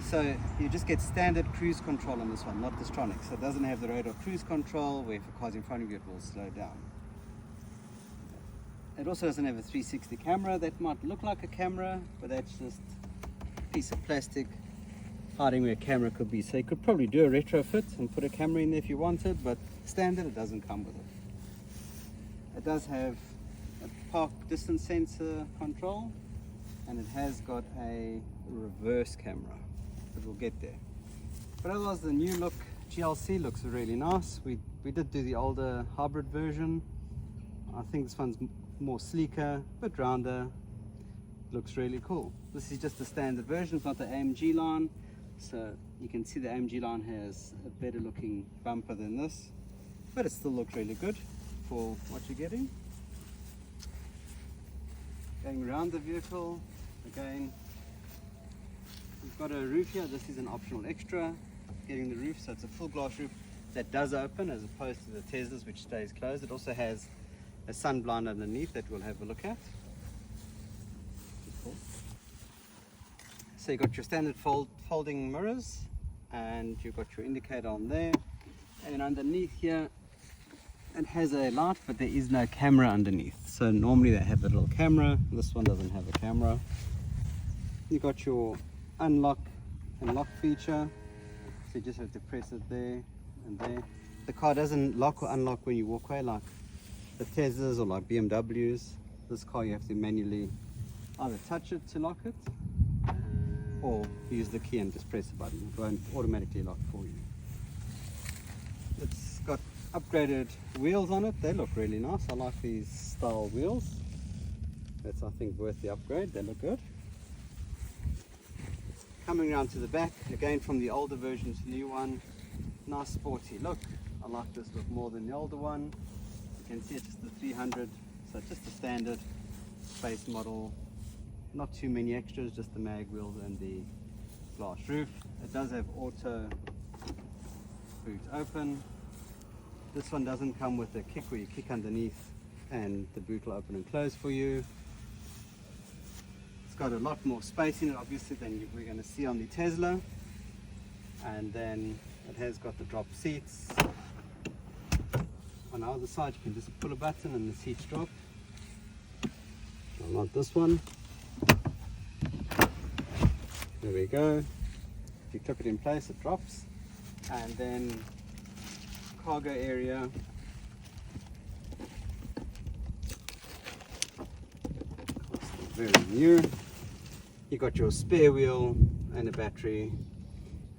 So you just get standard cruise control on this one, not this tronic. So it doesn't have the radar cruise control where if a car's in front of you it will slow down. It also doesn't have a 360 camera. That might look like a camera, but that's just a piece of plastic hiding where a camera could be. So you could probably do a retrofit and put a camera in there if you wanted, but standard it doesn't come with it. It does have a park distance sensor control, and it has got a reverse camera, but we'll get there. But otherwise the new look GLC looks really nice. We did do the older hybrid version. I think this one's more sleeker, a bit rounder. Looks really cool. This is just the standard version, it's not the AMG line. So you can see the AMG line has a better looking bumper than this, but it still looks really good for what you're getting. Going around the vehicle, again, we've got a roof here. This is an optional extra, getting the roof, so it's a full glass roof that does open as opposed to the Teslas which stays closed. It also has a sun blind underneath that we'll have a look at. So you've got your standard folding mirrors, and you've got your indicator on there, and underneath here it has a light, but there is no camera underneath. So normally they have a little camera, this one doesn't have a camera. You've got your unlock and lock feature, so you just have to press it there and there. The car doesn't lock or unlock when you walk away like the Teslas or like BMWs. This car you have to manually either touch it to lock it, or use the key and just press the button. It won't automatically lock for you. It's got upgraded wheels on it. They look really nice. I like these style wheels. That's, I think, worth the upgrade. They look good. Coming around to the back, again from the older version to the new one. Nice sporty look. I like this look more than the older one. You can see it's just the 300, so just the standard base model. Not too many extras, just the mag wheels and the glass roof. It does have auto boot open. This one doesn't come with a kick where you kick underneath and the boot will open and close for you. It's got a lot more space in it obviously than we're going to see on the Tesla. And then it has got the drop seats. On the other side you can just pull a button and the seats drop. Not this one. There we go. If you clip it in place, it drops. And then cargo area. Very new. You got your spare wheel and a battery,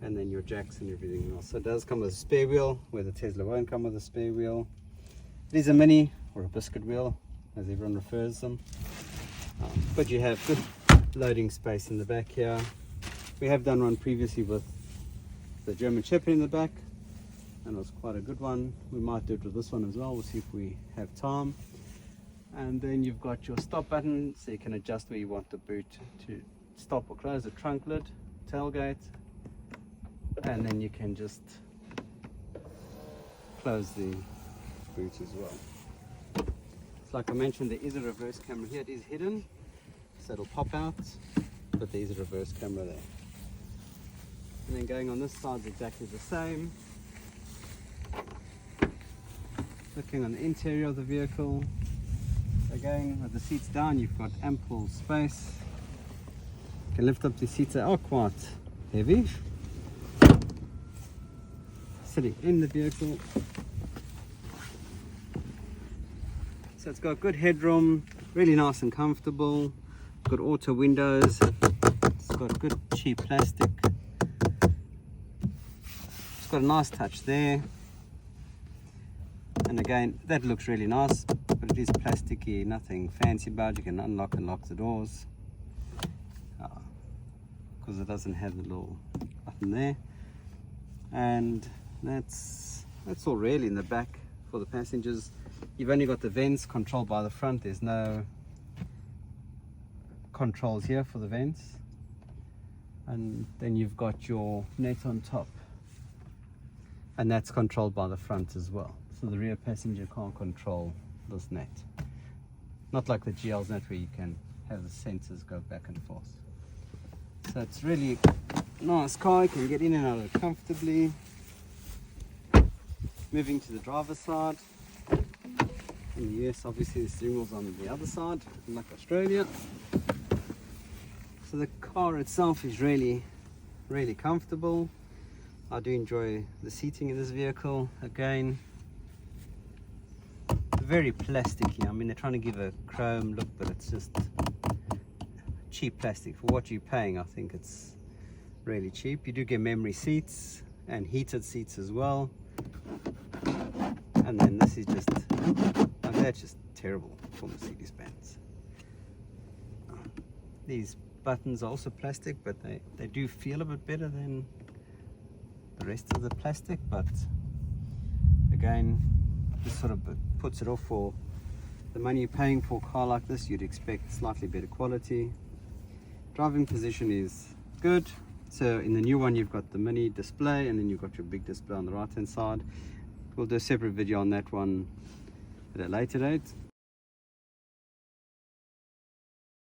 and then your jacks and everything else. So it does come with a spare wheel, where the Tesla won't come with a spare wheel. It is a mini or a biscuit wheel, as everyone refers them. But you have good loading space in the back here. We have done one previously with the German Shepherd in the back, and it was quite a good one. We might do it with this one as well. We'll see if we have time. And then you've got your stop button, so you can adjust where you want the boot to stop or close the trunk lid, tailgate, and then you can just close the boot as well. So like I mentioned, there is a reverse camera here. It is hidden, so it'll pop out, but there is a reverse camera there. And then going on this side is exactly the same. Looking on the interior of the vehicle, again with the seats down, you've got ample space. You can lift up the seats, they are quite heavy. Sitting in the vehicle, so it's got good headroom, really nice and comfortable. It's got auto windows, it's got good cheap plastic. It's got a nice touch there, and again that looks really nice, but it is plasticky, nothing fancy about it. You can unlock and lock the doors because it doesn't have the little button there. And that's all really in the back for the passengers. You've only got the vents controlled by the front. There's no controls here for the vents, and then you've got your net on top, and that's controlled by the front as well. So the rear passenger can't control this net, not like the GL's net where you can have the sensors go back and forth. So it's really Nice car, you can get in and out of it comfortably. Moving to the driver's side. In the US, obviously the steering wheel's on the other side, like Australia. So the car itself is really comfortable. I do enjoy the seating in this vehicle. Again, very plasticky. I mean, they're trying to give a chrome look, but it's just cheap plastic for what you're paying. I think it's really cheap. You do get memory seats and heated seats as well. And then this is just, I mean, that's just terrible for Mercedes-Benz. These buttons are also plastic, but they do feel a bit better than the rest of the plastic. But again, this sort of puts it off. For the money you're paying for a car like this, you'd expect slightly better quality. Driving position is good. So in the new one, you've got the mini display, and then you've got your big display on the right hand side. We'll do a separate video on that one at a later date.